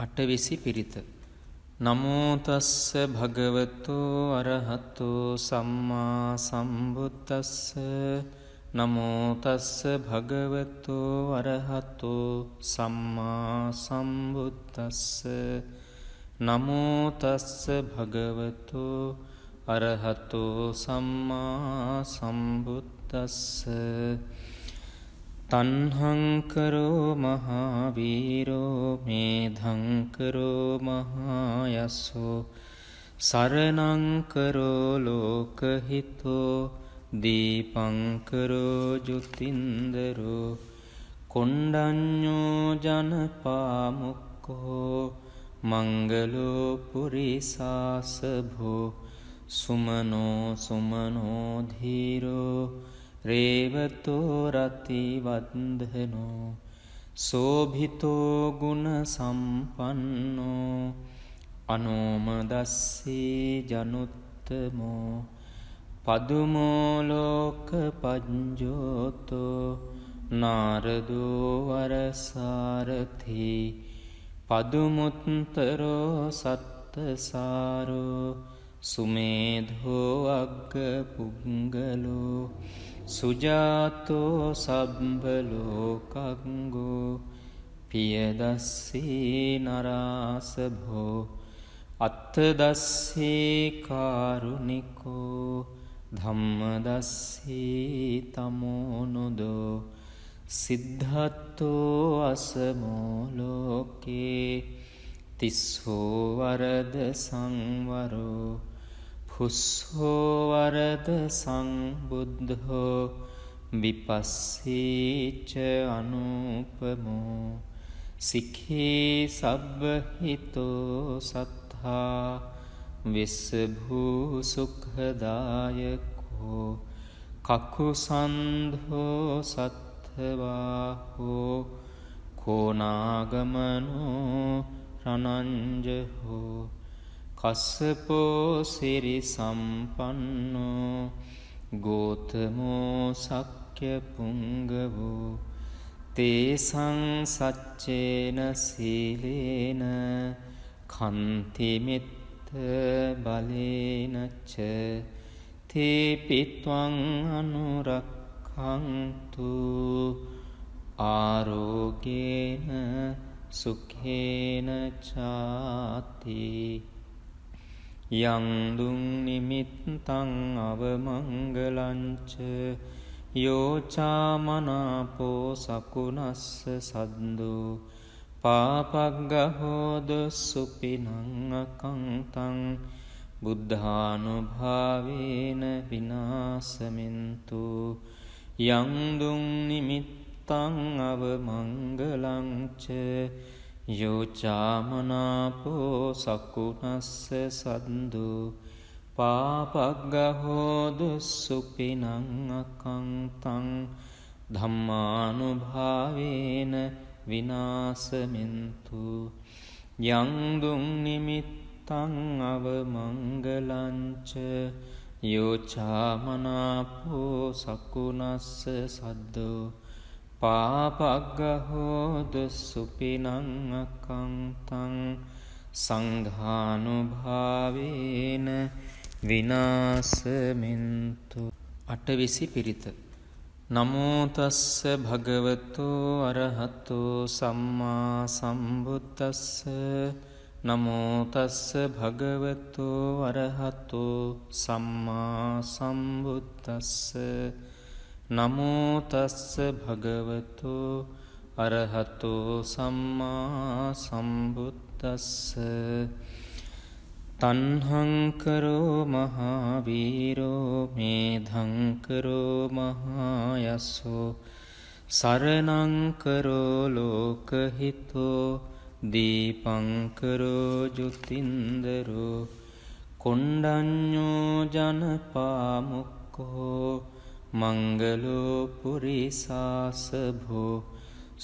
අටවිසි පිරිත. නමෝ තස්ස භගවතු අරහතෝ සම්මා සම්බුද්දස්ස. නමෝ තස්ස භගවතු අරහතෝ සම්මා සම්බුද්දස්ස. නමෝ තස්ස භගවතු අරහතෝ සම්මා සම්බුද්දස්ස. තන්හංකරෝ මහාවීරෝ මේධංකරෝ මහායස්සෝ සරණංකරෝ ලෝකහිතෝ දීපංකරෝ ජුතින්දරෝ කොණ්ඩඤ්ඤෝ ජනපාමුක්කෝ මංගලෝ පුරිසාසභෝ සුමනෝ සුමනෝ ධීරෝ රේවතෝ රතිවන්දනෝ සෝභිතෝ ගුණ සම්පන්නෝ අනෝමදස්සී ජනුත්තමෝ පදුමෝ ලෝක පඤ්ජෝතෝ නාරදෝ වරසාරථි පදුමුත්තරෝ සත්තසාරෝ සුමේධෝ අග්ග පුංගලෝ සුජාතෝ සබ්බලෝකංගෝ පියදස්සී නරාසභෝ අත්තදස්සී කාරුණිකෝ ධම්මදස්සී තමෝනුදෝ සිද්ධත්තෝ අසමෝ ලෝකේ තිස්සෝ වරද සංවරෝ පුස්සෝ වරද සංබුද්ධෝ විපස්සීච අනුපමෝ සික්ඛී සබ්බහිතෝ සත්තා විස්සභූ සුඛදායකෝ කකුසන්ධෝ සත්ථවාහෝ කෝනාගමනෝ රණංජහෝ කස්සපෝ සිරි සම්පන්නෝ ගෝතමෝ සක්්‍ය පුංගවෝ තේසං සච්චේන සීලේන කන්තිමිත්ත බලේනච්ච තේපිත්වං අනුරක්ඛන්තු ආරෝගේන සුඛේන චාති. යං දුං නිමිත්තං අවමංගලංච යෝචාමනාපෝ සකුණස්ස සද්දෝ පාපග්ගහෝද සුපිනං අකංතං බුද්ධානුභාවේන විනාසමින්තු. යං දුං නිමිත්තං අවමංගලංච යෝචාමනාපෝ සකුණස්ස සද්දෝ පාපග්ගහෝද සුපිනං අකංතං ධම්මානුභාවේන විනාසමින්තු. යං දුං නිමිත්තං අවමංගලංච යෝචාමනාපෝ සකුණස්ස සද්දෝ පාපග්ගහෝද සුපිනං අකංතං සංඝානුභාවේන විනාසමින්තු. අටවිසි පිරිත. නමෝ තස්ස භගවතු අරහතෝ සම්මා සම්බුද්දස්ස. නමෝ තස්ස භගවතු අරහතෝ සම්මා සම්බුද්දස්ස. නමෝ තස්ස භගවතු අරහතෝ සම්මා සම්බුද්දස්ස. තන්හංකරෝ මහාවීරෝ මේධංකරෝ මහායස්සෝ සරණංකරෝ ලෝකහිතෝ දීපංකරෝ ජුතින්දරෝ කොණ්ඩඤ්ඤෝ ජනපාමුක්කෝ මංගලෝ පුරිසාසභෝ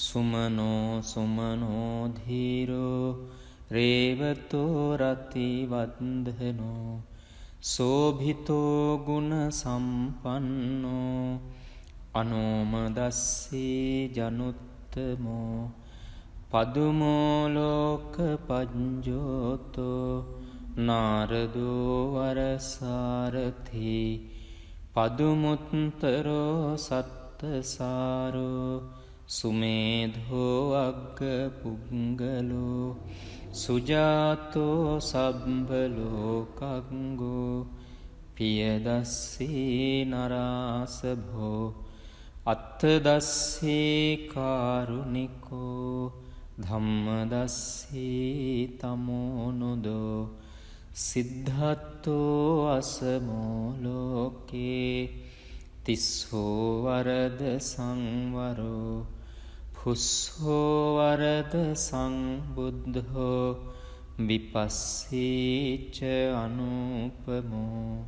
සුමනෝ සුමනෝ ධීරෝ රේවතෝ රතිවන්දනෝ සෝභිතෝ ගුණ සම්පන්නෝ අනෝමදස්සී ජනුත්තමෝ පදුමෝලෝක පජ්ජෝතෝ නාරදෝ වරසාරථි පදුමුත්තරෝ සත්තසාරෝ සුමේධෝ අග්ග පුංගලෝ සුජාතෝ සබ්බලෝකංගෝ පියදස්සී නරාසභෝ අත්තදස්සී කාරුණිකෝ ධම්මදස්සී තමෝනුදෝ සිද්ධත්තෝ අසමෝලෝකේ තිස්සෝ වරද සංවරෝ පුස්සෝ වරද සංබුද්ධෝ විපස්සීච අනුපමෝ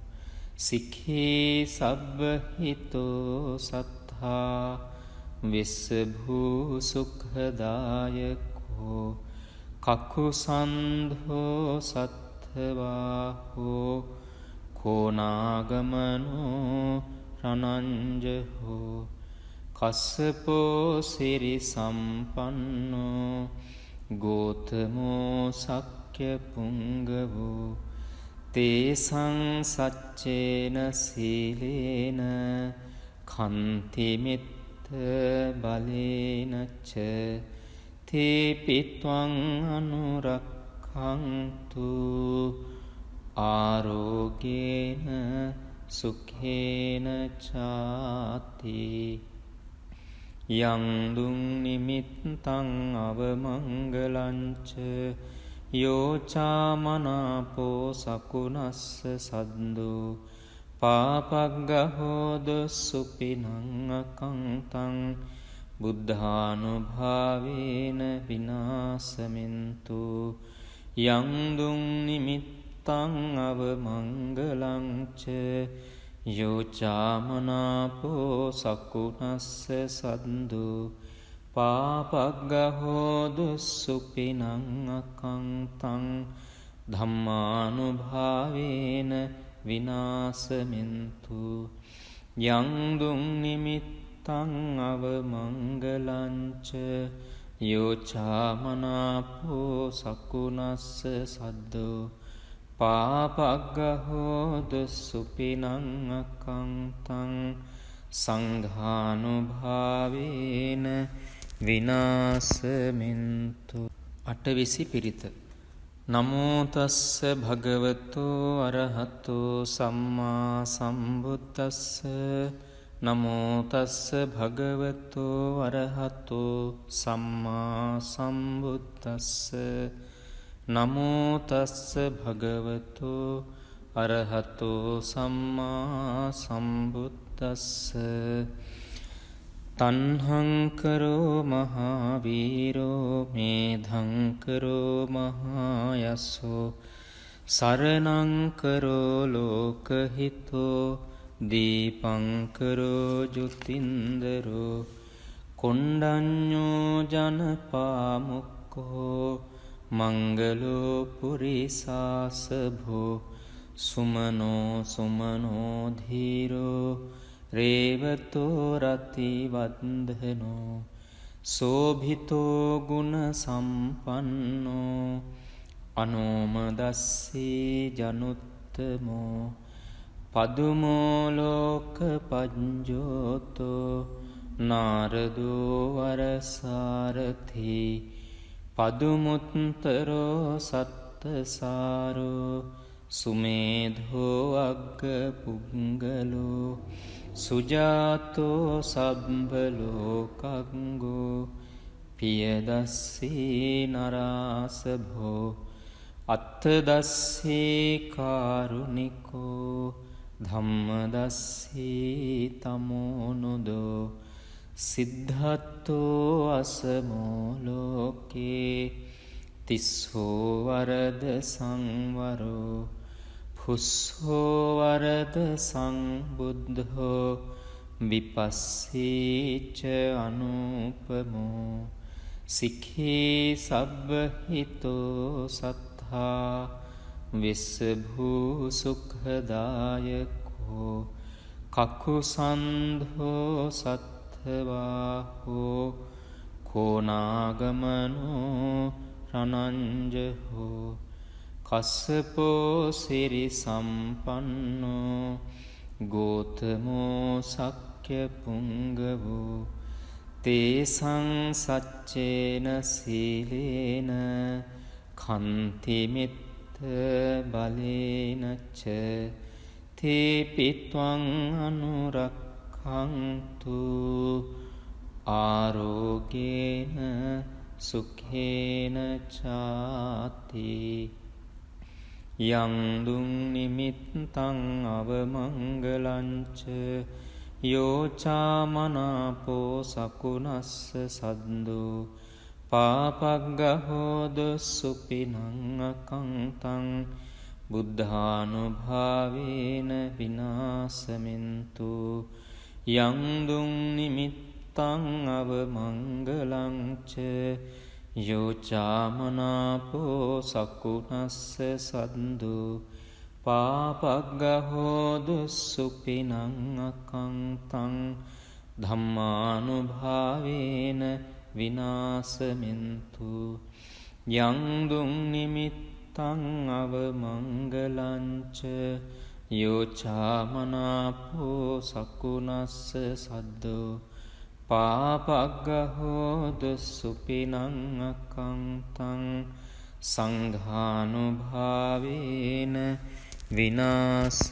සික්ඛී සබ්බහිතෝ සත්තා විස්සභූ සුඛදායකෝ කකුසන්ධෝ සත්ථවාහෝ කෝනාගමනෝ රණංජහෝ කස්සපෝ සිරි සම්පන්නෝ ගෝතමෝ සක්්‍ය පුංගවෝ තේසං සච්චේන සීලේන කන්තිමිත්ත බලේනච්ච තේපිත්වං අනුරක්ඛන්තු ආරෝගේන සුඛේන චාති යං දුං නිමිත්තං අවමංගලංච යෝචාමනාපෝ සකුනස්ස සද්දෝ පාපග්ගහෝද සුපිනං අකංතං බුද්ධානුභාවේන විනාසමින්තු යං දුං නිමිත්තං අවමංගලංච යෝචාමනාපෝ සකුනස්ස සද්දෝ පාපග්ගහෝද සුපිනං අකංතං ධම්මානුභාවේන විනාසමින්තු යං දුං නිමිත්තං අවමංගලංච යෝචාමනාපෝ සකුනස්ස සද්දෝ පාපග්ගහෝද සුපිනං අකංතං සංඝානුභාවේන විනාසමින්තු අටවිසි පිරිත නමෝ තස්ස භගවතෝ අරහතෝ සම්මා සම්බුද්දස්ස නමෝ තස්ස භගවතෝ අරහතෝ සම්මා සම්බුද්දස්ස නමෝ තස්ස භගවතෝ අරහතෝ සම්මා සම්බුද්දස්ස තණ්හං කරෝ මහාවීරෝ මේධං කරෝ මහායසෝ සරණං කරෝ ලෝකහිතෝ දීපං කරෝ ජුතින්දරෝ කොණ්ඩඤ්ඤෝ ජනපාමුක්ඛෝ මංගලෝ පුරිසාසභෝ සුමනෝ සුමනෝ ධීරෝ රේවතෝ රති වන්දනෝ සෝභිතෝ ගුණ සම්පන්නෝ අනෝමදස්සී ජනුත්තමෝ පදුමෝ ලෝක පජ්ජෝතෝ නාරදෝ වරසාරථි පදුමුත්තරෝ සත්තසාරෝ සුමේධෝ අග්ග පුංගලෝ සුජාතෝ සබ්බලෝකංගෝ පියදස්සී නරාසභෝ අත්තදස්සී කාරුණිකෝ ධම්මදස්සී තමෝනුදෝ සිද්ධත්තෝ අසමෝලෝකේ තිස්සෝ වරද සංවරෝ පුස්සෝ වරද සංබුද්ධෝ විපස්සීච අනුපමෝ සික්ඛී සබ්බහිතෝ සත්තා විස්සභූ සුඛදායකෝ කකුසන්ධෝ සත්ථවාහෝ කෝනාගමනෝ රණංජහෝ කස්සපෝ සිරි සම්පන්නෝ ගෝතමෝ සක්්‍ය පුංගවෝ තේසං සච්චේන සීලේන කන්තිමිත්ත බලේනච්ච තේපිත්වං අනුරක්ඛන්තු ආරෝගේන සුඛේන චාති යං දුං නිමිත්තං අවමංගලංච යෝචාමනාපෝ සකුනස්ස සද්දෝ පාපග්ගහෝද සුපිනං අකංතං බුද්ධානුභාවේන විනාසමින්තු යං දුං නිමිත්තං අවමංගලංච යෝචාමනාපෝ සකුනස්ස සද්දෝ පාපග්ගහෝද සුපිනං අකංතං ධම්මානුභාවේන විනාසමින්තු යං දුං නිමිත්තං අවමංගලංච යෝචාමනාපෝ සකුනස්ස සද්දෝ පාපග්ගහෝද සුපිනං අකංතං සංඝානුභාවේන විනාසමින්තු